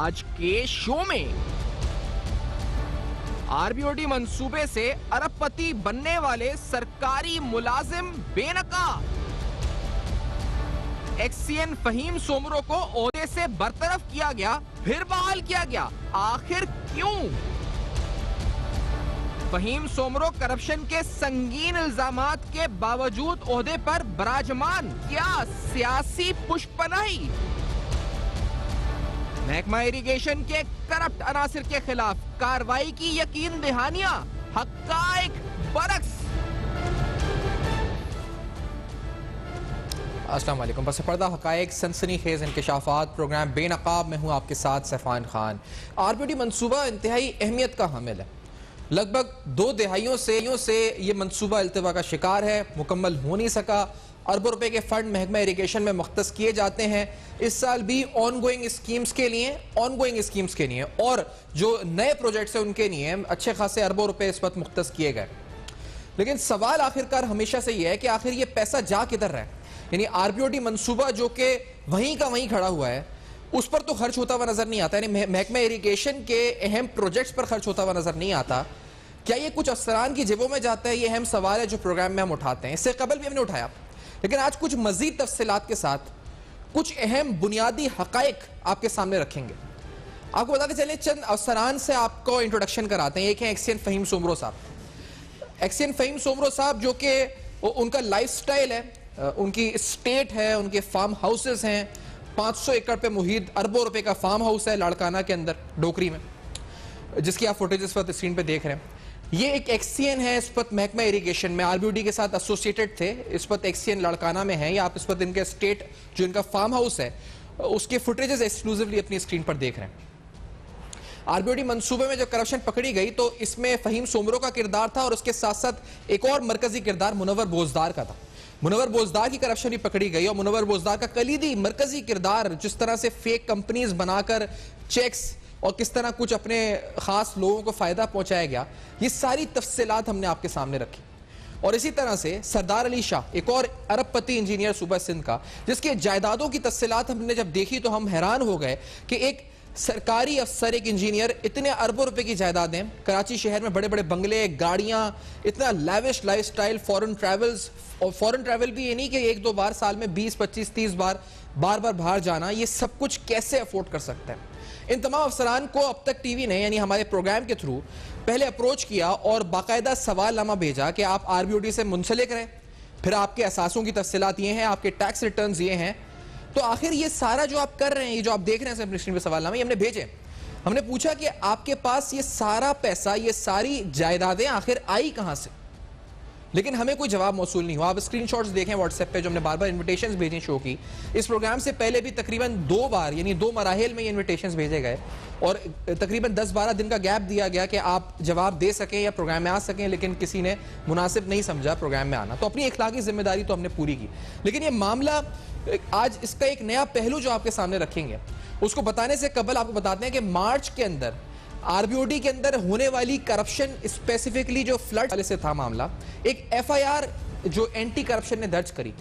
आज के शो में। आरबीओडी मंसूबे से अरबपति बनने वाले सरकारी मुलाजिम बेनकाब। एक्ससीएन फहीम सोमरो को ओहदे से बरतरफ किया गया, फिर बहाल किया गया, आखिर क्यों? फहीम सोमरो करप्शन के संगीन इल्जामात के बावजूद ओहदे पर बराजमान, क्या सियासी पुष्पनाही? महकमा इरिगेशन के करप्ट अनासिर के खिलाफ कार्रवाई की यकीन दहानियां, हक्काइक बरक्स। अस्सलाम वालेकुम। बस पर्दा हकायक सनसनीखेज इंकशाफात प्रोग्राम बेनकाब में हूँ आपके साथ सैफान खान। आरबीओडी मंसूबा इंतहाई अहमियत का हामिल है। लगभग 2 दहाइयों से ये मंसूबा इल्तिवा का शिकार है, मुकम्मल हो नहीं सका। अरबों रुपए के फंड महकमा इरिगेशन में मुख्तस किए जाते हैं। इस साल भी ऑनगोइंग स्कीम्स के लिए और जो नए प्रोजेक्ट्स हैं उनके लिए अच्छे खासे अरबों रुपए इस वक्त मुख्तस किए गए। लेकिन सवाल आखिरकार हमेशा से यह है कि आखिर ये पैसा जा किधर रहा है? यानी आरबीओडी मंसूबा जो कि वहीं का वहीं खड़ा हुआ है, उस पर तो खर्च होता हुआ नजर नहीं आता। यानी महकमा इरिगेशन के अहम प्रोजेक्ट्स पर खर्च होता हुआ नजर नहीं आता। क्या ये कुछ अफसरान की जेबों में जाता है? ये अहम सवाल है जो प्रोग्राम में हम उठाते हैं। इससे कबल भी हमने उठाया, लेकिन आज कुछ मजीद तफसीलात के साथ कुछ अहम बुनियादी हकाइक आपके सामने रखेंगे। आपको बताते चले, चंद अफसरान से आपको इंट्रोडक्शन कराते हैं। एक है एक्ससीएन फहीम सोमरो साहब। एक्ससीएन फहीम सोमरो साहब जो कि उनका लाइफ स्टाइल है, उनकी स्टेट है, उनके फार्म हाउसेस हैं। 500 एकड़ पे मुहित अरबों रुपए का फार्म हाउस है लाड़काना के अंदर, डोकरी में, जिसकी आप फुटेज इस वक्त स्क्रीन पे देख रहे हैं। ये एक एक्ससीएन है, इस वक्त महकमा इरिगेशन में आरबीओडी के साथ एसोसिएटेड थे। इस वक्त एक्ससीएन लाड़काना में है। या आप इस वक्त इनके स्टेट जो इनका फार्म हाउस है उसके फुटेजेस एक्सक्लूसिवली अपनी स्क्रीन पर देख रहे हैं। आरबीओडी मंसूबे में जब करप्शन पकड़ी गई तो इसमें फहीम सोमरो का किरदार था और उसके साथ साथ एक और मरकजी किरदार मुनव्वर बोजदार का था। मुनव्वर बोजदार की करप्शन भी पकड़ी गई और मुनव्वर बोजदार का कलीदी मरकजी किरदार, जिस तरह से फेक कंपनीज बनाकर चेक्स और किस तरह कुछ अपने खास लोगों को फायदा पहुंचाया गया, ये सारी तफसीलात हमने आपके सामने रखी। और इसी तरह से सरदार अली शाह, एक और अरबपति इंजीनियर सूबा सिंध का, जिसके जायदादों की तफसीलात हमने जब देखी तो हम हैरान हो गए कि एक सरकारी अफसर, एक इंजीनियर, इतने अरबों रुपए की जायदादें, कराची शहर में बड़े बड़े बंगले, गाड़ियां, इतना लैविश लाइफस्टाइल, फॉरेन ट्रैवल्स। और फॉरेन ट्रैवल भी ये नहीं कि 1-2 बार साल में 20, 25, 30 बार बार बाहर जाना, ये सब कुछ कैसे अफोर्ड कर सकता है? इन तमाम अफसरान को अब तक टीवी ने, यानी हमारे प्रोग्राम के थ्रू पहले अप्रोच किया और बाकायदा सवालनामा भेजा कि आप आरबीओडी से मुंसलिक रहें, फिर आपके असासों की तफसीलात ये हैं, आपके टैक्स रिटर्न्स ये हैं। तो आखिर ये सारा जो आप कर रहे हैं, ये जो आप देख रहे हैं अपनी स्क्रीन पे सवालनामे, हमने भेजे। हमने पूछा कि आपके पास ये सारा पैसा, ये सारी जायदादें आखिर आई कहां से? लेकिन हमें कोई जवाब मौसूल नहीं हुआ। आप स्क्रीनशॉट्स देखें व्हाट्सएप पे, जो हमने बार बार इन्विटेशंस भेजे शो की। इस प्रोग्राम से पहले भी तकरीबन 2 बार, यानी 2 मराहिल में ये इन्विटेशंस भेजे गए और तकरीबन 10-12 दिन का गैप दिया गया कि आप जवाब दे सकें या प्रोग्राम में आ सकें, लेकिन किसी ने मुनासिब नहीं समझा प्रोग्राम में आना। तो अपनी इखलाकी जिम्मेदारी तो हमने पूरी की, लेकिन ये मामला आज इसका एक नया पहलू जो आपके सामने रखेंगे, उसको बताने से कबल आपको बताते हैं कि मार्च के अंदर आरबीओडी के अंदर होने वाली करप्शन, स्पेसिफिकली जो फ्लड वाले से था मामला, एक एफआईआर जो एंटी करप्शन ने दर्ज करी।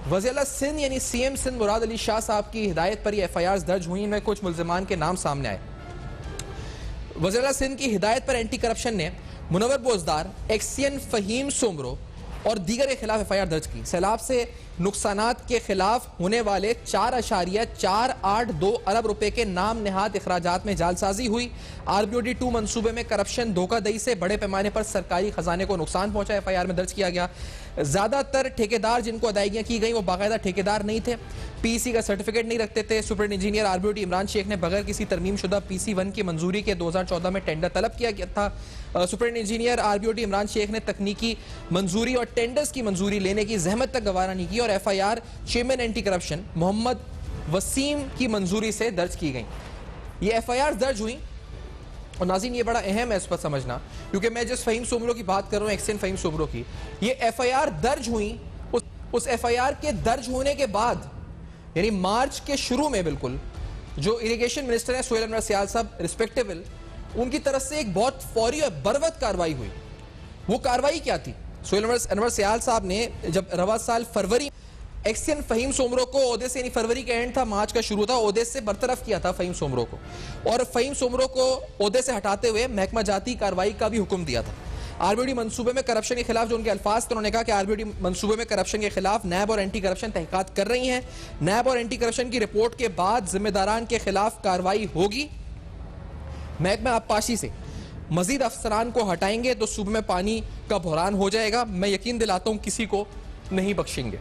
वज़ीर सिंध यानी सीएम सिंध मुराद अली शाह साहब की हिदायत पर ये एफआईआर दर्ज हुई। इनमें कुछ मुल्ज़िमान के नाम सामने आए। वज़ीर सिंध की हिदायत पर एंटी करप्शन ने मुनव्वर बोजदार, एक्ससीएन फहीम सोमरो और दीगर के खिलाफ एफआईआर दर्ज की। सैलाब से नुकसानात के खिलाफ होने वाले 4.482 अरब रुपए के नाम निहाद इखराजात में जालसाजी हुई। आरबीओडी 2 मंसूबे में करप्शन, धोखाधड़ी से बड़े पैमाने पर सरकारी खजाने को नुकसान पहुंचा, एफआईआर में दर्ज किया गया। ज्यादातर ठेकेदार जिनको अदायगियां की गई वो बाकायदा ठेकेदार नहीं थे, पीसी का सर्टिफिकेट नहीं रखते थे। सुपरिटेंडेंट इंजीनियर आरबीओडी इमरान शेख ने बगैर किसी तरमीम शुदा PC1 की मंजूरी के 2014 में टेंडर तलब किया गया था। सुपरिटेंडेंट इंजीनियर आरबीओडी इमरान शेख ने तकनीकी मंजूरी और टेंडर्स की मंजूरी लेने की जहमत तक गवारा नहीं की और FIR chairman anti corruption Mohammad Waseem की मंजूरी से दर्ज की गई। ये एफआईआर दर्ज हुई और नाज़रीन ये बड़ा अहम है इस पर समझना, क्योंकि मैं जिस फहीम सोमरो की बात कर रहा हूँ, एक्ससीएन फहीम सोमरो की, ये एफआईआर दर्ज हुई। उस एफआईआर के दर्ज होने के बाद, यानी मार्च के शुरू में, बिल्कुल जो इरिगेशन मिनिस्टर है सोहेल अनवर सियाल साहब रिस्पेक्टेबल, उनकी तरफ से एक बहुत फौरी और बरवक्त कार्रवाई हुई। वो कार्रवाई क्या थी? सोहेल अनवर सियाल साहब ने जब रवा साल फरवरी एक्सियन फहीम सोमरो को ओहदे से, यानी फरवरी का एंड था, मार्च का शुरू था, ओहदे से बरतरफ किया था फहीम सोमरो को, और फहीम सोमरो को ओहदे से हटाते हुए महकमा जाती कार्रवाई का भी हुक्म दिया था। आरबीडी मंसूबे में करप्शन के खिलाफ जो उनके अल्फाज थे, उन्होंने कहा कि आरबीडी मंसूबे में करप्शन के खिलाफ नैब और एंटी करप्शन तहकीकात कर रही हैं। नैब और एंटी करप्शन की रिपोर्ट के बाद जिम्मेदारान के खिलाफ कार्रवाई होगी। महकमा आबपाशी से मजीद अफसरान को हटाएंगे तो सूबे में पानी का बहरान हो जाएगा। मैं यकीन दिलाता हूं किसी को नहीं बख्शेंगे।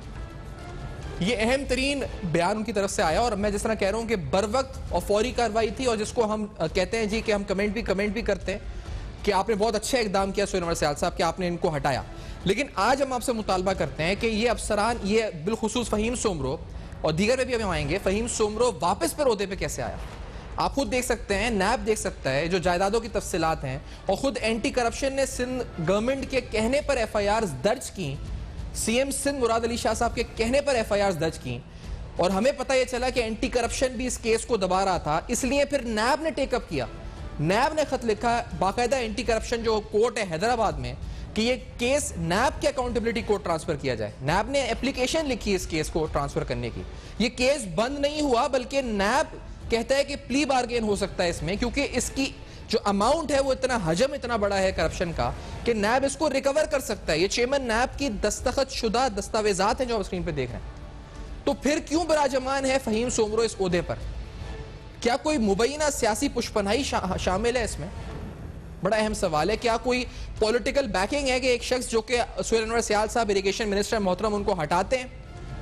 ये अहम तरीन बयान उनकी तरफ से आया, और मैं जिस तरह कह रहा हूं कि बर वक्त और फौरी कार्रवाई थी, और जिसको हम कहते हैं जी कि हम कमेंट भी करते हैं कि आपने बहुत अच्छा इकदाम किया सुहेल अनवर सयाल साहब कि आपने इनको हटाया। लेकिन आज हम आपसे मुतालबा करते हैं कि ये अफसरान, ये बिलखुसूस फहीम सोमरो और दीगर में भी हम आएंगे, फहीम सोमरो वापस पर ओहदे पे कैसे आया। आप खुद देख सकते हैं, नैब देख सकता है जो जायदादों की तफसीलात हैं, और खुद एंटी करप्शन ने सिंध गवर्नमेंट के कहने पर एफआईआर दर्ज की, सीएम सिंध मुराद अली शाह साहब के कहने पर एफआईआर दर्ज की, और हमें पता यह चला कि एंटी करप्शन भी इस केस को दबा रहा था, इसलिए फिर नैब ने टेकअप किया। नैब ने खत लिखा बाकायदा एंटी करप्शन जो कोर्ट है हैदराबाद में कि ये केस नैब के अकाउंटेबिलिटी कोर्ट ट्रांसफर किया जाए। नैब ने एप्लीकेशन लिखी इस केस को ट्रांसफर करने की। ये केस बंद नहीं हुआ, बल्कि नैब कहता है कि प्ली बार्गेन हो सकता है इसमें, क्योंकि इसकी जो अमाउंट है वो इतना हजम इतना बड़ा है करप्शन का कि नैब इसको रिकवर कर सकता है। ये चेयरमैन नैब की दस्तखत शुदा दस्तावेजात हैं जो आप स्क्रीन पे देख रहे हैं। तो फिर क्यों बराजमान है फहीम सोमरो इस ओहदे पर? क्या कोई मुबैना सियासी पुष्पनाई शामिल है इसमें? बड़ा अहम सवाल है। क्या कोई पॉलिटिकल बैकिंग है कि एक शख्स जो कि सुहेल अनवर सयाल साहब इरिगेशन मिनिस्टर मोहतरम उनको हटाते हैं,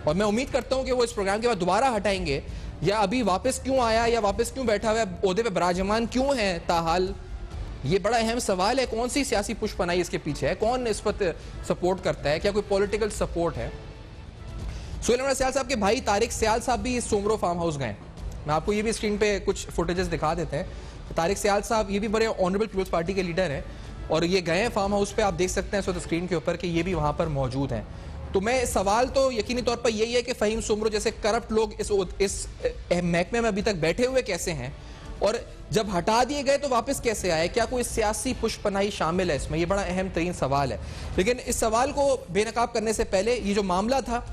और मैं उम्मीद करता हूं कि वो इस प्रोग्राम के बाद दोबारा हटाएंगे, या अभी वापस क्यों आया या वापस क्यों बैठा हुआ है, ओहदे पे बराजमान क्यों है ताहाल? ये बड़ा अहम सवाल है। कौन सी सियासी पुष्पनाई इसके पीछे है? कौन इस पर सपोर्ट करता है? क्या कोई पॉलिटिकल सपोर्ट है? सुहेल अनवर सयाल साहब के भाई तारिक सयाल साहब भी इस सोमरो फार्म हाउस गए। मैं आपको ये भी स्क्रीन पे कुछ फुटेजेस दिखा देते हैं। तारिक सयाल साहब ये भी बड़े ऑनरेबल पीपल्स पार्टी के लीडर हैं, और ये गए हैं फार्म हाउस पे। आप देख सकते हैं इस वक्त स्क्रीन के ऊपर कि ये भी वहां पर मौजूद हैं। तो मैं सवाल तो यकीनी तौर पर यही है कि फहीम सोमरो जैसे करप्ट लोग इस महकमे में अभी तक बैठे हुए कैसे हैं, और जब हटा दिए गए तो वापस कैसे आए? क्या कोई सियासी पुष्पनाई शामिल है इसमें? ये बड़ा अहम तरीन सवाल है। लेकिन इस सवाल को बेनकाब करने से पहले ये जो मामला था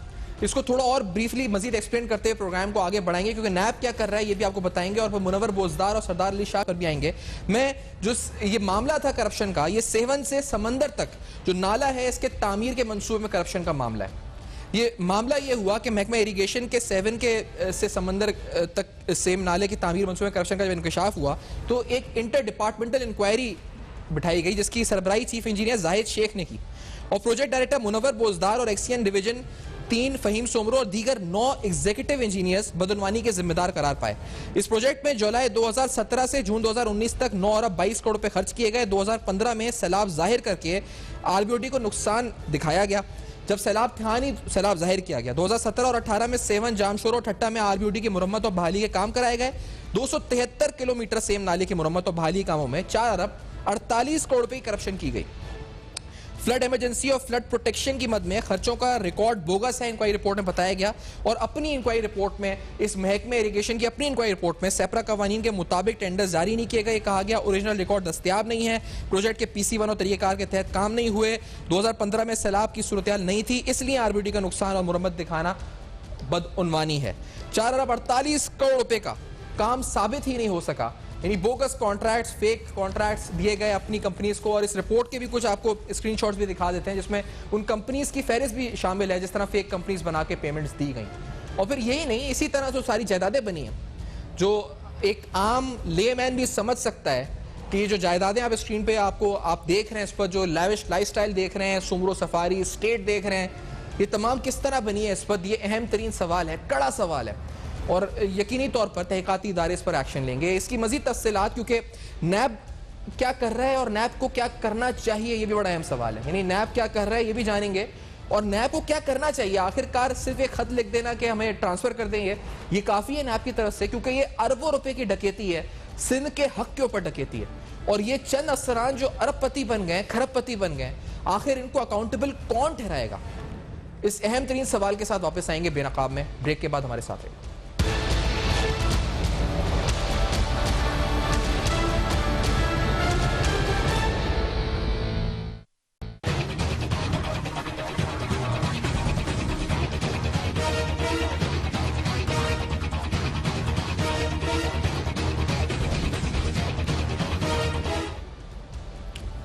इसको थोड़ा और ब्रीफली मजीद एक्सप्लेन करते हुए प्रोग्राम को आगे बढ़ाएंगे, क्योंकि नैब क्या कर रहा है ये भी आपको बताएंगे, और फिर मुनव्वर बोजदार और सरदार अली शाह पर भी आएंगे। मैं जो ये मामला था करप्शन का, ये सेवन से समंदर तक जो नाला है इसके तामीर के मंसूबे में करप्शन का मामला है। ये मामला ये हुआ कि महकमा इरिगेशन के 7 के से समंदर तक सेम नाले की तामीर मंसूबे में करप्शन का जब इंकशाफ हुआ तो एक इंटर डिपार्टमेंटल इंक्वायरी बिठाई गई, जिसकी सरबराही चीफ इंजीनियर जाहिद शेख ने की, और प्रोजेक्ट डायरेक्टर मुनव्वर बोजदार और एक्सियन डिवीजन 3 फहीम सोमरो और दीगर 9 एग्जीक्यूटिव इंजीनियर्स बदनवानी के जिम्मेदार करार पाए। इस प्रोजेक्ट में जुलाई 2017 से जून 2019 तक 9 अरब 22 करोड़ रुपए खर्च किए गए। 2015 में सैलाब जाहिर करके आरबीओडी को नुकसान दिखाया गया, जब सैलाब था नहीं सैलाब जाहिर किया गया। 2017 और 18 में सेवन जामशोर और ठट्टा में आरबीओडी की मुरम्मत और बहाली के काम कराए गए। 273 किलोमीटर सेम नाले की मुरम्मत और बहाली कामों में 4 अरब 48 करोड़ रुपए की करप्शन की गई। फ्लड इमरजेंसी और फ्लड प्रोटेक्शन की मद में खर्चों का रिकॉर्ड बोगस है, इंक्वायरी रिपोर्ट में बताया गया। और अपनी इंक्वायरी रिपोर्ट में, इस महकमे इरिगेशन की अपनी इंक्वायरी रिपोर्ट में सेपरा कवानीन के मुताबिक टेंडर जारी नहीं किए गए। कहा गया ओरिजिनल रिकॉर्ड दस्तियाब नहीं है, प्रोजेक्ट के PC1 और तरीक़ाकार के तहत काम नहीं हुए, 2015 में सैलाब की सूरत नहीं थी, इसलिए आरबीडी का नुकसान और मुरम्मत दिखाना बदउनवानी है। 4 अरब 48 करोड़ रुपए का काम साबित ही नहीं हो सका, यानी बोगस कॉन्ट्रैक्ट्स, फेक कॉन्ट्रैक्ट्स दिए गए अपनी कंपनीज को। और इस रिपोर्ट के भी कुछ आपको स्क्रीनशॉट्स भी दिखा देते हैं जिसमें उन कंपनीज की फहरिस्त भी शामिल है, जिस तरह फेक कंपनीज बना के पेमेंट्स दी गई। और फिर यही नहीं, इसी तरह जो सारी जायदादें बनी हैं, जो एक आम लेमैन भी समझ सकता है कि ये जो जायदादें आप स्क्रीन पे आप देख रहे हैं, इस पर जो लैविश लाइफस्टाइल देख रहे हैं, सुमरो सफारी स्टेट देख रहे हैं, ये तमाम किस तरह बनी है, इस पर ये अहम तरीन सवाल है, कड़ा सवाल है। और यकीनी तौर पर तहकीकाती इदारे इस पर एक्शन लेंगे। इसकी मजीद तफसीलात, क्योंकि नैब क्या कर रहा है और नैब को क्या करना चाहिए, ये भी बड़ा अहम सवाल है। यानी नैब क्या कर रहा है ये भी जानेंगे, और नैब को क्या करना चाहिए। आखिरकार सिर्फ एक खत लिख देना कि हमें ट्रांसफर कर देंगे, ये काफ़ी है नैब की तरफ से, क्योंकि ये अरबों रुपए की डकैती है, सिंध के हक के ऊपर डकैती है। और ये चंद अफसरान जो अरबपति बन गए, खरबपति बन गए, आखिर इनको अकाउंटेबल कौन ठहराएगा? इस अहम तरीन सवाल के साथ वापस आएंगे बेनकाब में, ब्रेक के बाद हमारे साथ रहेंगे।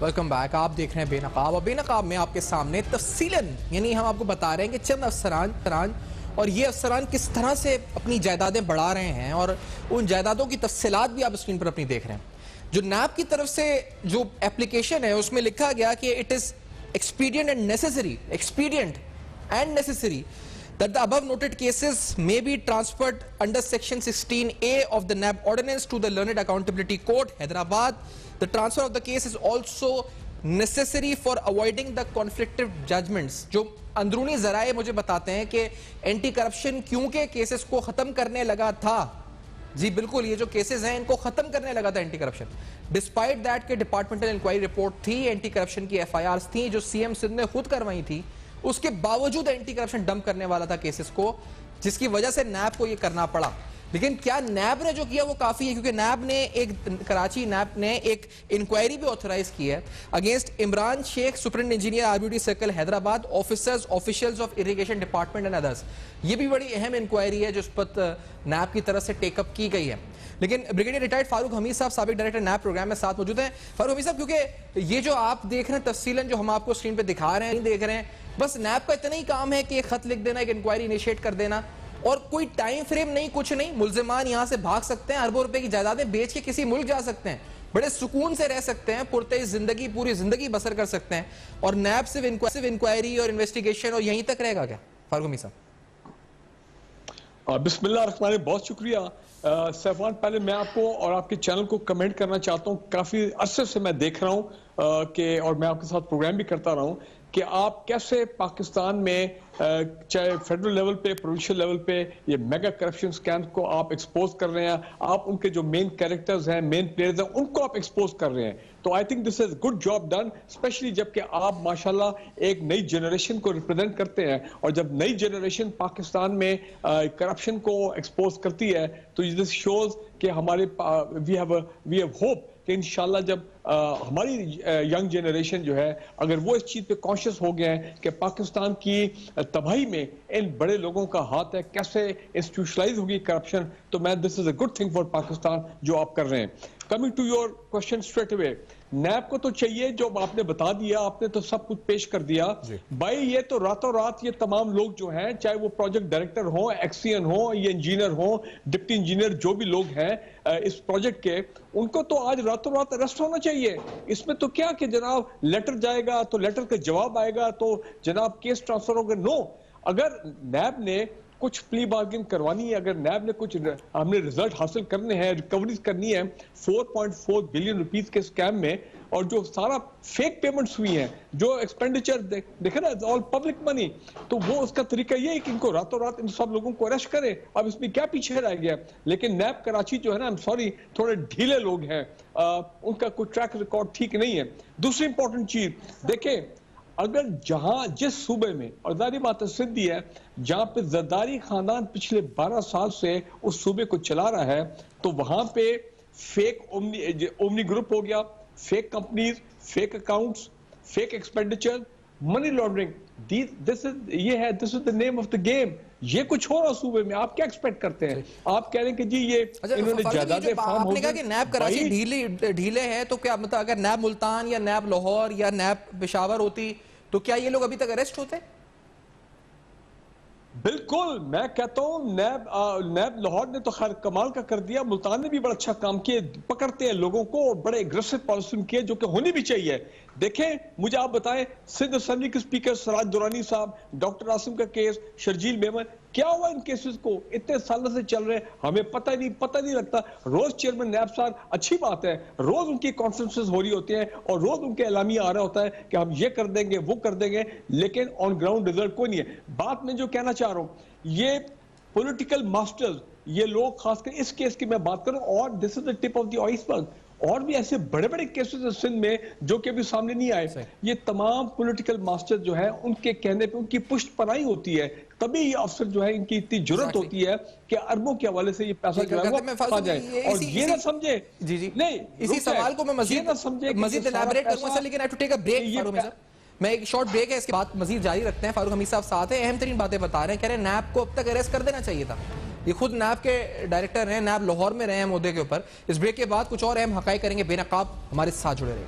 Welcome back. आप देख रहे हैं बेनकाब, और बेनकाब में आपके सामने तफसीलन यानी हम आपको बता रहे हैं कि चंद अफसरान और ये अफसरान किस तरह से अपनी जायदादें बढ़ा रहे हैं, और उन जायदादों की तफसीलात भी आप स्क्रीन पर अपनी देख रहे हैं। जो नैब की तरफ से जो एप्लीकेशन है उसमें लिखा गया कि it is expedient and necessary that the above noted cases may be transferred under section 16A of the NAB ordinance to the Learned Accountability Court, Hyderabad. The transfer of the case is also necessary for avoiding the conflictive judgments. जो अंदरूनी जराए मुझे बताते हैं कि anti corruption क्योंकि cases को खत्म करने लगा था, जी बिल्कुल, ये जो केसेस हैं इनको खत्म करने लगा था एंटी करप्शन, डिस्पाइट दैट के डिपार्टमेंटल इंक्वायरी रिपोर्ट थी, एंटी करप्शन की एफआईआर्स थी जो सीएम सिंध ने खुद करवाई थी, उसके बावजूद एंटी करप्शन डंप करने वाला था केसेस को, जिसकी वजह से नैब को ये करना पड़ा। लेकिन क्या नैब ने जो किया वो काफी है? क्योंकि नैब ने कराची नैब ने एक इंक्वायरी भी ऑथराइज की है against Imran Shaikh, superintendent engineer RBD circle Hyderabad, officers officials of irrigation department and others. ये भी बड़ी अहम इंक्वायरी है जो इस पर नैब की तरफ से टेकअप की गई है। लेकिन ब्रिगेडियर रिटायर्ड फारूक हमीद साहब, साबिक डायरेक्टर नैब प्रोग्राम में साथ मौजूद हैं। फारूक हमीद साहब, क्योंकि ये जो आप देख रहे हैं तफसीलन जो हम आपको स्क्रीन पे दिखा रहे हैं, नहीं देख रहे हैं, बस नैब का इतना ही काम है कि एक खत लिख देना, एक इंक्वायरी इनिशिएट कर देना, और कोई टाइम फ्रेम नहीं, कुछ नहीं। मुल्जिमान यहां से भाग सकते हैं, अरबों रुपए की जायदादें बेच के किसी मुल्क जा सकते हैं, बड़े सुकून से रह सकते हैं, पुरतेज जिंदगी पूरी जिंदगी बसर कर सकते हैं, और नैब सिर्फ इंक्वायरी और इन्वेस्टिगेशन और यहीं तक रहेगा क्या? फारूक हमीद साहब। बिस्मिल्लाह रहमान, बहुत शुक्रिया सैफान। पहले मैं आपको और आपके चैनल को कमेंट करना चाहता हूँ। काफी अरसे से मैं देख रहा हूँ कि, और मैं आपके साथ प्रोग्राम भी करता रहा हूँ कि आप कैसे पाकिस्तान में चाहे फेडरल लेवल पे, प्रोविंशियल लेवल पे, ये मेगा करप्शन स्कैम को आप एक्सपोज कर रहे हैं। आप उनके जो मेन कैरेक्टर्स हैं, मेन प्लेयर्स हैं, उनको आप एक्सपोज कर रहे हैं। तो I think this is good job done, specially जबकि आप माशाल्लाह एक नई जनरेशन को रिप्रेजेंट करते हैं, और जब नई जनरेशन पाकिस्तान में करप्शन को एक्सपोज करती है तो दिस शोज कि हमारे वी हैव होप कि इंशाल्लाह जब हमारी यंग जनरेशन जो है अगर वो इस चीज पे कॉन्शियस हो गए हैं कि पाकिस्तान की तबाही में इन बड़े लोगों का हाथ है, कैसे इंस्टीट्यूशनलाइज होगी करप्शन, तो मैं this is a good thing for Pakistan जो आप कर रहे हैं। Coming to your question straight away, NAB को तो चाहिए, जो आपने बता दिया, आपने तो सब कुछ पेश कर दिया भाई। ये तो रातों रात ये तमाम लोग जो हैं, चाहे वो प्रोजेक्ट डायरेक्टर हो, एक्सीएन हो, ये इंजीनियर हो, डिप्टी इंजीनियर, जो भी लोग हैं इस प्रोजेक्ट के, उनको तो आज रातों रात अरेस्ट होना चाहिए। इसमें तो क्या कि जनाब लेटर जाएगा तो लेटर का जवाब आएगा तो जनाब केस ट्रांसफर होगा। नो, अगर नैब ने कुछ प्ली बार्गेन करवानी है, अगर नैब ने कुछ हमने रिजल्ट हासिल करने हैं, रिकवरीज करनी है 4.4 बिलियन रुपीस के स्कैम में, और जो सारा फेक पेमेंट्स हुई हैं, जो एक्सपेंडिचर देखे ना, ऑल पब्लिक मनी, तो वो उसका तरीका ये है कि इनको रातों रात इन सब लोगों को अरेस्ट करें। अब इसमें क्या पीछे रह गया? लेकिन नैब कराची जो है ना, आई एम सॉरी, थोड़े ढीले लोग हैं, उनका कोई ट्रैक रिकॉर्ड ठीक नहीं है। दूसरी इंपॉर्टेंट चीज देखें, अगर जहां जिस सूबे में, और जारी बात सिद्धि है, जहां पे जरदारी खानदान पिछले 12 साल से उस सूबे को चला रहा है, तो वहां पे फेक ओमनी ग्रुप हो गया, fake companies, fake accounts, fake expenditure, money laundering, this is the name of the game. ये कुछ हो रहा सूबे में, आप क्या एक्सपेक्ट करते हैं? आप कह रहे हैं कि जी ये इन्होंने जायदादें फार्म हो, आपने कहा कि नैब कराची ढीले है, तो क्या मतलब अगर नैब मुल्तान या नैब लाहौर या नैब पेशावर होती तो क्या ये लोग अभी तक अरेस्ट होते? बिल्कुल, मैं कहता हूं नैब लाहौर ने तो खैर कमाल का कर दिया, मुल्तान ने भी बड़ा अच्छा काम किया, पकड़ते हैं लोगों को, और बड़े एग्रेसिव पॉलिसी किए जो कि होनी भी चाहिए। देखें, मुझे आप बताएं, सिंध असेंबली के स्पीकर सराज दुरानी साहब, डॉक्टर आसिम का केस, शर्जील मेमन, क्या हुआ इन केसेस को? इतने सालों से चल रहे हैं, हमें पता नहीं लगता। रोज चेयरमैन नैब साहब, अच्छी बात है, रोज उनकी कॉन्फ्रेंसेस हो रही होती हैं और रोज उनके एलामिया आ रहा होता है कि हम ये कर देंगे, वो कर देंगे, लेकिन ऑन ग्राउंड रिजल्ट कोई नहीं है। बात मैं जो कहना चाह रहा हूं, ये पॉलिटिकल मास्टर्स, ये लोग खासकर इस केस की मैं बात करूं, और this is the tip of the iceberg, और भी ऐसे बड़े बड़े केसेस हैं सिंध में जो कि अभी सामने नहीं आए। ये तमाम पॉलिटिकल मास्टर जो है, उनके कहने पे उनकी पुष्ट पनाही होती है, तभी ये अफसर जो है इनकी इतनी जरूरत होती है कि अरबों के हवाले से ये पैसा जो है वो आ जाए, और ये ना समझे जी नहीं, इसी सवाल को मैं मजीद इलैबोरेट करूंगा, लेकिन आई टू टेक अ ब्रेक। मैं एक शॉर्ट ब्रेक है, इसके बाद मजीद जारी रखते हैं। फारूक हमीद साहब साथ हैं, अहम तरीन बातें बता रहे हैं, कह रहे हैं नैब को अब तक अरेस्ट कर देना चाहिए था। ये खुद नैब के डायरेक्टर हैं, नैब लाहौर में रहे हैं मुद्दे के ऊपर। इस ब्रेक के बाद कुछ और अहम हकाइक करेंगे। बेनकाब हमारे साथ जुड़े रहिए।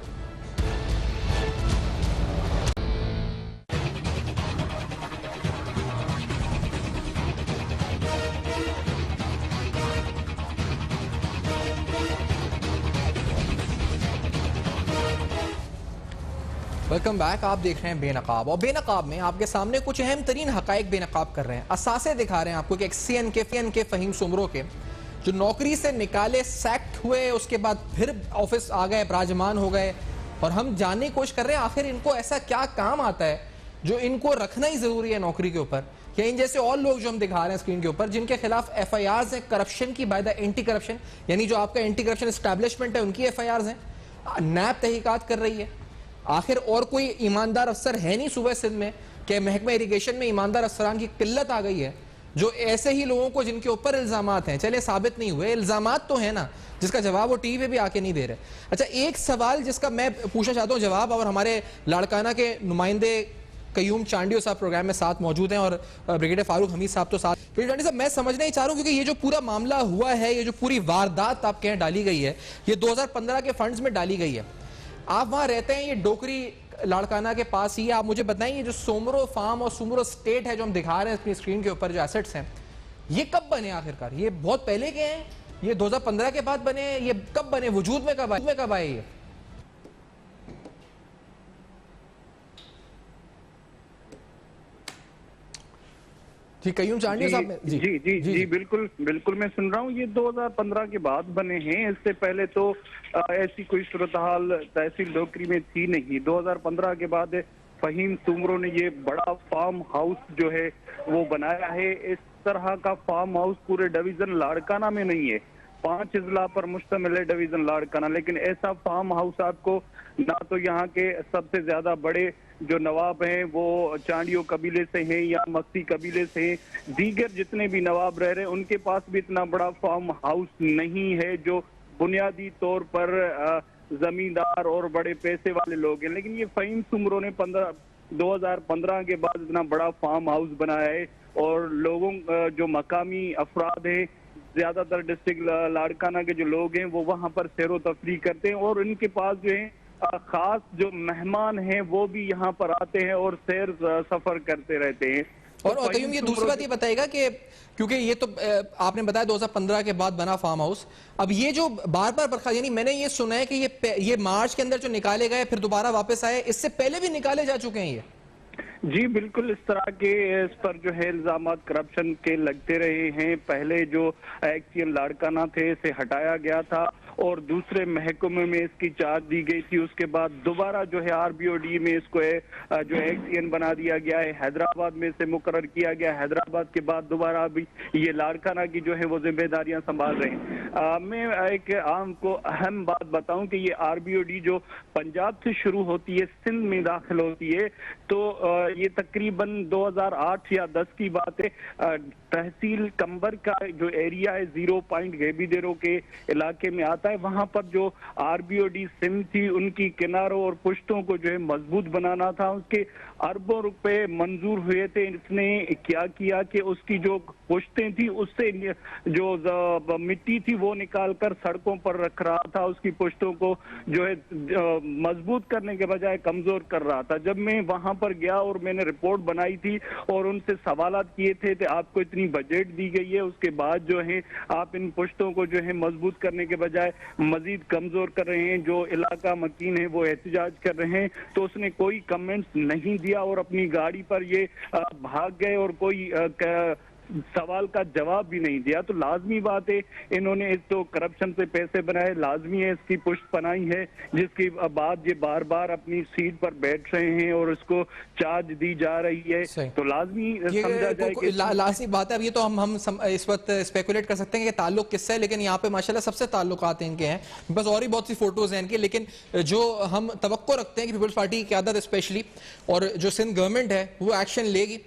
Welcome back. आप देख रहे हैं बेनकाब, और बेनकाब में आपके सामने कुछ अहम तरीन हकाइक बेनकाब कर रहे हैं। असासे दिखा रहे हैं आपको कि एक्सीएन के फहीम सुमरो के जो नौकरी से निकाले, सैक्ट हुए, उसके बाद फिर ऑफिस आ गए, बराजमान हो गए, और हम जानने की कोशिश कर रहे हैं आखिर इनको ऐसा क्या काम आता है जो इनको रखना ही जरूरी है नौकरी के ऊपर। या इन जैसे और लोग जो हम दिखा रहे हैं स्क्रीन के ऊपर, जिनके खिलाफ एफआईआर्स हैं करप्शन की, बाय द एंटी करप्शन, यानी जो आपका एंटी करप्शन एस्टैब्लिशमेंट है उनकी एफआईआर्स हैं, नैब तहकीकात कर रही है। आखिर और कोई ईमानदार अफसर है नहीं सूबे सिंध में कि महकमा इरिगेशन में ईमानदार अफसरान की किल्लत आ गई है जो ऐसे ही लोगों को जिनके ऊपर इल्जामात हैं, चले साबित नहीं हुए, इल्जामात तो है ना, जिसका जवाब वो टीवी पे भी आके नहीं दे रहे। अच्छा, एक सवाल जिसका मैं पूछना चाहता हूँ जवाब, और हमारे लाड़काना के नुमाइंदे कयूम चांडियो साहब प्रोग्राम में साथ मौजूद हैं और ब्रिगेडियर फारूक हमीद साहब तो साथ। ब्रिगेडियर चांडियो साहब, मैं समझना ही चाह रहा हूँ क्योंकि ये जो पूरा मामला हुआ है, ये जो पूरी वारदात आपके यहाँ डाली गई है, ये 2015 के फंड्स में डाली गई है। आप वहां रहते हैं, ये डोकरी लाड़काना के पास ही है। आप मुझे बताएं, जो सोमरो फार्म और सोमरो स्टेट है जो हम दिखा रहे हैं अपनी स्क्रीन के ऊपर, जो एसेट्स हैं, ये कब बने आखिरकार? ये बहुत पहले के हैं, ये 2015 के बाद बने हैं, ये कब बने, वजूद में कब आए ये? जी कयूम चांडियो साहब। जी बिल्कुल मैं सुन रहा हूँ। ये 2015 के बाद बने हैं, इससे पहले तो ऐसी कोई सूरत हाल तहसील डोकरी में थी नहीं। 2015 के बाद फहीम सुमरो ने ये बड़ा फार्म हाउस जो है वो बनाया है। इस तरह का फार्म हाउस पूरे डिवीजन लाड़काना में नहीं है। 5 अजला पर मुश्तमिल है डिवीजन लाड़काना, लेकिन ऐसा फार्म हाउस आपको ना तो यहाँ के सबसे ज्यादा बड़े जो नवाब हैं वो चांडियो कबीले से हैं या मक्सी कबीले से हैं, दीगर जितने भी नवाब रह रहे हैं उनके पास भी इतना बड़ा फार्म हाउस नहीं है जो बुनियादी तौर पर जमींदार और बड़े पैसे वाले लोग हैं। लेकिन ये फहीम सुमरो ने 2015 के बाद इतना बड़ा फार्म हाउस बनाया है और लोगों जो मकामी अफराद हैं, ज्यादातर डिस्ट्रिक्ट लाड़काना के जो लोग हैं वो वहां पर सैरो तफरी करते हैं और इनके पास जो है खास जो मेहमान हैं वो भी यहाँ पर आते हैं और सैर सफर करते रहते हैं। और कयूम, ये दूसरी बात ये बताएगा कि क्योंकि ये तो आपने बताया 2015 के बाद बना फार्म हाउस, अब ये जो बार बार बरखा, यानी मैंने ये सुना है कि ये मार्च के अंदर जो निकाले गए फिर दोबारा वापस आए, इससे पहले भी निकाले जा चुके हैं ये? जी बिल्कुल, इस तरह के इस पर जो है इल्जामात करप्शन के लगते रहे हैं। पहले जो एक्सीएन लाड़काना थे इसे हटाया गया था और दूसरे महकमे में इसकी चार्ज दी गई थी। उसके बाद दोबारा जो है आरबीओडी में इसको जो एक्सीएन बना दिया गया है। हैदराबाद में इसे मुकर्रर किया गया। हैदराबाद के बाद दोबारा अभी ये लाड़काना की जो है वो जिम्मेदारियां संभाल रहे हैं। मैं एक आपको अहम बात बताऊं कि ये आरबीओडी जो पंजाब से शुरू होती है, सिंध में दाखिल होती है, तो ये तकरीबन 2008 या 10 की बात है। तहसील कंबर का जो एरिया है 0 पॉइंट गेबीदेरो के इलाके में आता है, वहां पर जो आरबीओडी सिम थी उनकी किनारों और पुश्तों को जो है मजबूत बनाना था। उसके अरबों रुपए मंजूर हुए थे। इसने क्या किया कि उसकी जो पुश्तें थी उससे जो मिट्टी थी वो निकाल कर सड़कों पर रख रहा था। उसकी पुश्तों को जो है मजबूत करने के बजाय कमजोर कर रहा था। जब मैं वहां पर गया और मैंने रिपोर्ट बनाई थी और उनसे सवालात किए थे कि आपको इतनी बजट दी गई है, उसके बाद जो है आप इन पुश्तों को जो है मजबूत करने के बजाय मजीद कमजोर कर रहे हैं, जो इलाका मकीन है वो एहतजाज कर रहे हैं, तो उसने कोई कमेंट्स नहीं दिया और अपनी गाड़ी पर ये भाग गए और कोई सवाल का जवाब भी नहीं दिया। तो लाजमी बात है इन्होंने इस तो करप्शन से पैसे बनाए, लाजमी है इसकी पुष्ट बनाई है, जिसके बाद ये बार बार अपनी सीट पर बैठ रहे हैं और उसको चार्ज दी जा रही है। तो लाजमी समझा जाए कि लाजमी बात है। अब ये तो हम इस वक्त स्पेकुलेट कर सकते हैं कि ताल्लुक किससे है, लेकिन यहाँ पे माशाल्लाह सबसे ताल्लुकात इनके हैं, बस और ही बहुत सी फोटोज हैं इनके। लेकिन जो हम तवक्को रखते हैं कि पीपल्स पार्टी की क़यादत स्पेशली और जो सिंध गवर्नमेंट है वो एक्शन लेगी।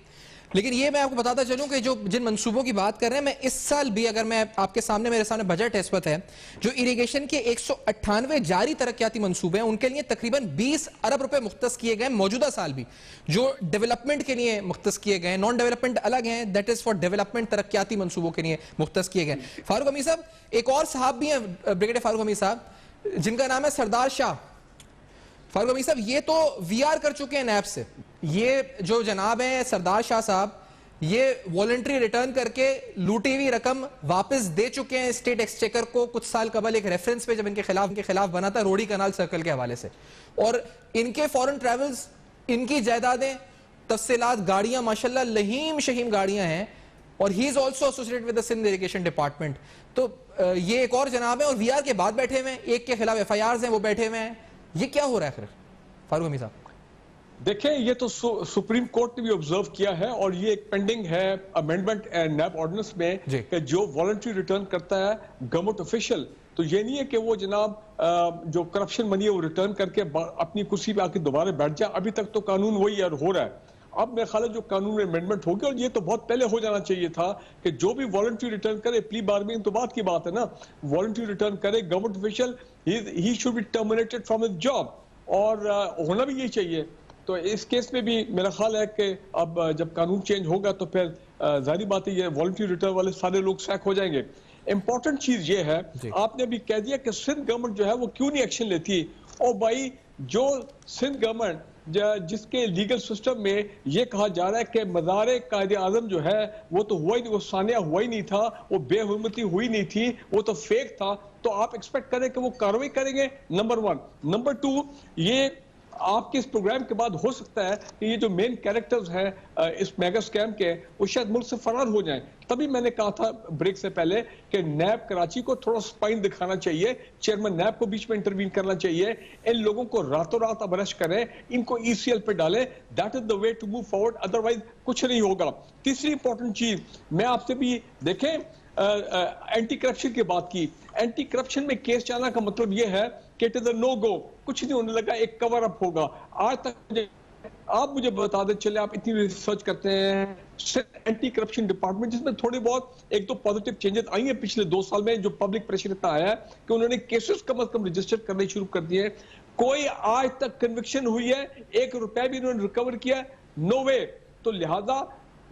लेकिन ये मैं आपको बताता चलूं कि जो जिन मंसूबों की बात कर रहे हैं, मैं इस साल भी, अगर मैं आपके सामने, मेरे सामने बजट इस वक्त है, जो इरिगेशन के 198 जारी तरक्याती मंसूबे हैं उनके लिए तकरीबन 20 अरब रुपए मुख्तस किए गए मौजूदा साल भी, जो डेवलपमेंट के लिए मुख्तस किए गए। नॉन डेवलपमेंट अलग हैं, दैट इज फॉर डेवलपमेंट तरक्याती मंसूबों के लिए मुख्तस किए गए। फारूक हमीद साहब, एक और साहब भी हैं ब्रिगेडियर फारूक हमीद साहब, जिनका नाम है सरदार शाह। फारूक हमीद साहब, ये तो वीआर कर चुके हैं नैब से। ये जो जनाब हैं सरदार शाह साहब, ये वॉलंटरी रिटर्न करके लूटी हुई रकम वापस दे चुके हैं स्टेट एक्सचेकर को। कुछ साल कबल एक रेफरेंस पे जब इनके खिलाफ बना था रोडी कनाल सर्कल के हवाले से, और इनके फॉरेन ट्रैवल्स, इनकी जायदादें, तफसीलात, गाड़ियां माशाल्लाह लहीम शहीम गाड़ियां हैं, और he is also associated with the Sindh irrigation department. तो ये एक और जनाब है, और वीआर के बाद बैठे हुए हैं, एक के खिलाफ एफआईआर हैं, वो बैठे हुए हैं। ये क्या हो रहा है आखिर फारूक हमीद साहब? देखें, ये तो सुप्रीम कोर्ट ने भी ऑब्जर्व किया है, और ये एक पेंडिंग है अमेंडमेंट नैब ऑर्डिनेंस में कि जो वॉलंटरी रिटर्न करता है गवर्नमेंट ऑफिशियल, तो ये नहीं है कि वो जनाब जो करप्शन मनी है वो रिटर्न करके अपनी कुर्सी पे आके दोबारा बैठ जाए। अभी तक तो कानून वही हो रहा है। अब मेरे ख्याल है जो कानून में अमेंडमेंट हो गया, और ये तो बहुत पहले हो जाना चाहिए था कि जो भी वॉलंटरी रिटर्न करे, प्ली बार्गेनिंग तो बात की बात है ना, वॉलंटरी रिटर्न करे government official, he should be terminated from his job, और होना भी यही चाहिए। तो इस केस में भी मेरा ख्याल है कि अब जब कानून चेंज होगा तो फिर जाहिर बात है ये वॉलंटरी रिटर्न वाले सारे लोग सैक हो जाएंगे। इंपॉर्टेंट चीज ये है, आपने अभी कह दिया कि सिंध गवर्नमेंट जो है वो क्यों नहीं एक्शन लेती। और भाई, जो सिंध गवर्नमेंट जिसके लीगल सिस्टम में ये कहा जा रहा है कि मज़ार कायदे आज़म जो है वो तो हुआ ही नहीं, वो सानिया हुआ ही नहीं था, वो बेहुरमती हुई नहीं थी, वो तो फेक था, तो आप एक्सपेक्ट करें कि वो कार्रवाई करेंगे? नंबर 1। नंबर 2, ये आपके इस प्रोग्राम के बाद हो सकता है कि ये जो मेन कैरेक्टर्स हैं इस मेगा स्कैम के, वो शायद मुल्क से फरार हो जाएं। तभी मैंने कहा था ब्रेक से पहले कि नैब कराची को थोड़ा स्पाइन दिखाना चाहिए, चेयरमैन नैब को बीच में इंटरवीन करना चाहिए, इन लोगों को रातों रात अब अरेस्ट करें, इनको ईसीएल पे डालें। That is the way to move forward, otherwise कुछ नहीं होगा। तीसरी इंपॉर्टेंट चीज मैं आपसे भी देखें, एंटी करप्शन की बात की। एंटी करप्शन में केस चलाना का मतलब यह है कि इट इज अ नो गो, कुछ नहीं होने लगा, एक कवर अप होगा। आज तक आप मुझे बता दें, चले आप इतनी रिसर्च करते हैं एंटी करप्शन डिपार्टमेंट, जिसमें थोड़ी बहुत एक दो पॉजिटिव चेंजेस आई हैं पिछले 2 साल में, जो पब्लिक प्रेशर इतना आया है कि उन्होंने केसेस कम से कम रजिस्टर करने शुरू कर दिए। कोई आज तक कन्विक्शन हुई है, 1 रुपया भी इन्होंने रिकवर किया? नो वे। तो लिहाजा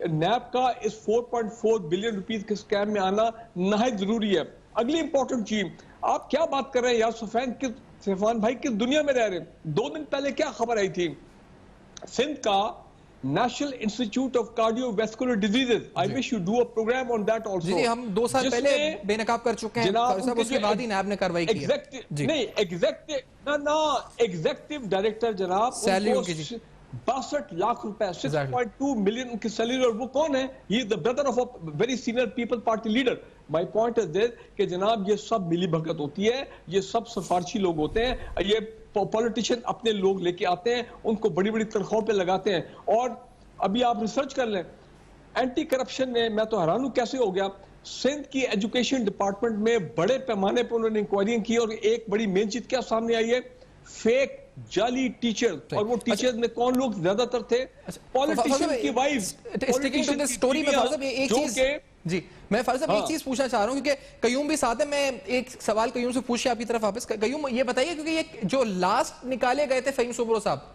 नैब का इस 4.4 बिलियन रुपीस के स्कैम में आना नहायत जरूरी है। अगली इंपॉर्टेंट चीज, आप क्या बात कर रहे हैं यार सफान भाई, किस दुनिया में रह रहे हैं? 2 दिन पहले क्या खबर आई थी, सिंध का National Institute of Cardiovascular Diseases, I wish you do a programme on that also. जी, हम 2 साल पहले बेनकाब कर चुके हैं साहब, उसके बाद ही नैब ने कार्रवाई की है। नहीं, एग्जीक्यूटिव डायरेक्टर जनाब, 62 लाख रुपए, 6.2 मिलियन उनकी सैलरी, और वो कौन है? He is the brother of a very senior people party leader. My point is this कि जनाब ये सब मिली भगत होती है, ये सब सिफारशी लोग होते हैं, ये पॉलिटिशियन अपने लोग लेके आते हैं, उनको बड़ी बड़ी तनख्वाहों पे लगाते हैं। और अभी आप रिसर्च कर लें एंटी करप्शन में, मैं तो हैरान हूं कैसे हो गया। सिंध की एजुकेशन डिपार्टमेंट में बड़े पैमाने पर उन्होंने इंक्वायरी की, और एक बड़ी मेन चीज क्या सामने आई है, फेक जाली टीचर। और वो टीचर्स में कौन लोग ज्यादातर थे? पॉलिटिशियन की wife. Sticking to this story में एक चीज, जी मैं फारूक साहब एक चीज पूछना चाह रहा हूं, क्योंकि कयूम भी साथ है, मैं एक सवाल कयूम से पूछ के आपकी तरफ वापस। कयूम ये बताइए, क्योंकि ये जो लास्ट निकाले गए थे फहीम सुब्रो साहब,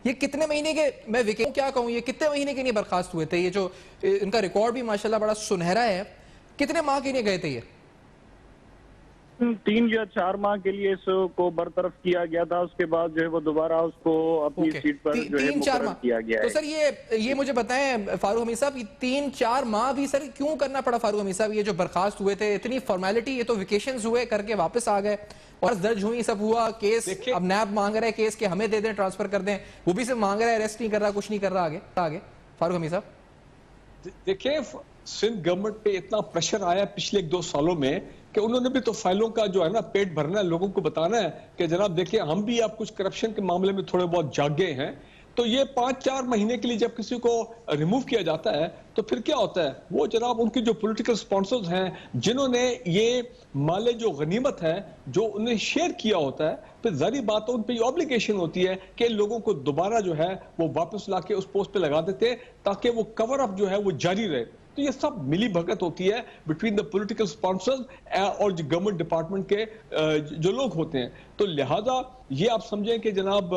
ये कितने महीने के, मैं क्या कहूं, ये कितने महीने के लिए बर्खास्त हुए थे? ये जो इनका रिकॉर्ड भी माशाल्लाह बड़ा सुनहरा है, कितने माह के लिए गए थे ये? 3 या 4 माह के लिए इसको बरतरफ किया गया था, उसके बाद जो है वो दोबारा उसको अपनी सीट पर जो है मुकर्रर किया गया है। तो सर ये मुझे बताएं फारूक हमीद साहब, 3-4 माह भी सर क्यों करना पड़ा फारूक हमीद साहब? ये जो बर्खास्त हुए थे, इतनी फॉर्मेलिटी, ये तो वेकेशंस हुए, करके वापस आ गए, और दर्ज हुई, सब हुआ, केस अब नैब मांग रहा है केस के हमें दे दें, ट्रांसफर कर दें, वो भी सिर्फ मांग रहा है, अरेस्ट नहीं कर रहा, कुछ नहीं कर रहा आगे फारूक हमीद साहब। देखिए, सिंध गवर्नमेंट पे इतना प्रेशर आया पिछले 1-2 सालों में कि उन्होंने भी तो फाइलों का जो है ना पेट भरना है, लोगों को बताना है कि जनाब देखिए हम भी आप कुछ करप्शन के मामले में थोड़े बहुत जागे हैं। तो ये 5-4 महीने के लिए जब किसी को रिमूव किया जाता है तो फिर क्या होता है, वो जनाब उनके जो पॉलिटिकल स्पॉन्सर्स हैं, जिन्होंने ये माले जो गनीमत है जो उन्हें शेयर किया होता है, फिर जारी बात है उन पर ऑब्लिगेशन होती है कि लोगों को दोबारा जो है वो वापस लाके उस पोस्ट पे लगा देते ताकि वो कवर अप जो है वो जारी रहे। तो ये सब मिली भगत होती है बिटवीन द पॉलिटिकल स्पॉन्सर्स और जो गवर्नमेंट डिपार्टमेंट के जो लोग होते हैं। तो लिहाजा ये आप समझें कि जनाब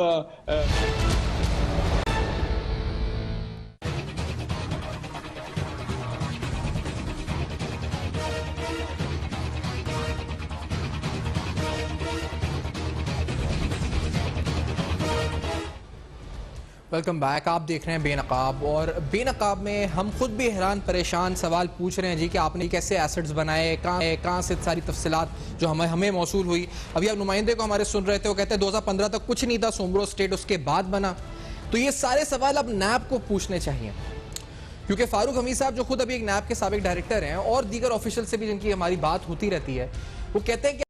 वेलकम बैक। आप देख रहे हैं बेनकाब, और बेनकाब में हम खुद भी हैरान परेशान सवाल पूछ रहे हैं जी कि आपने कैसे एसेट्स बनाए, कहाँ से सारी तफसीलात जो हमें मौसूल हुई। अभी आप नुमाइंदे को हमारे सुन रहे थे, वो कहते हैं 2015 तक कुछ नहीं था, सोमरो स्टेट उसके बाद बना। तो ये सारे सवाल अब नैब को पूछने चाहिए, क्योंकि फारूक हमीद साहब जो खुद अभी एक नैब के साबिक डायरेक्टर हैं और दीगर ऑफिशियल से भी जिनकी हमारी बात होती रहती है, वो कहते हैं कि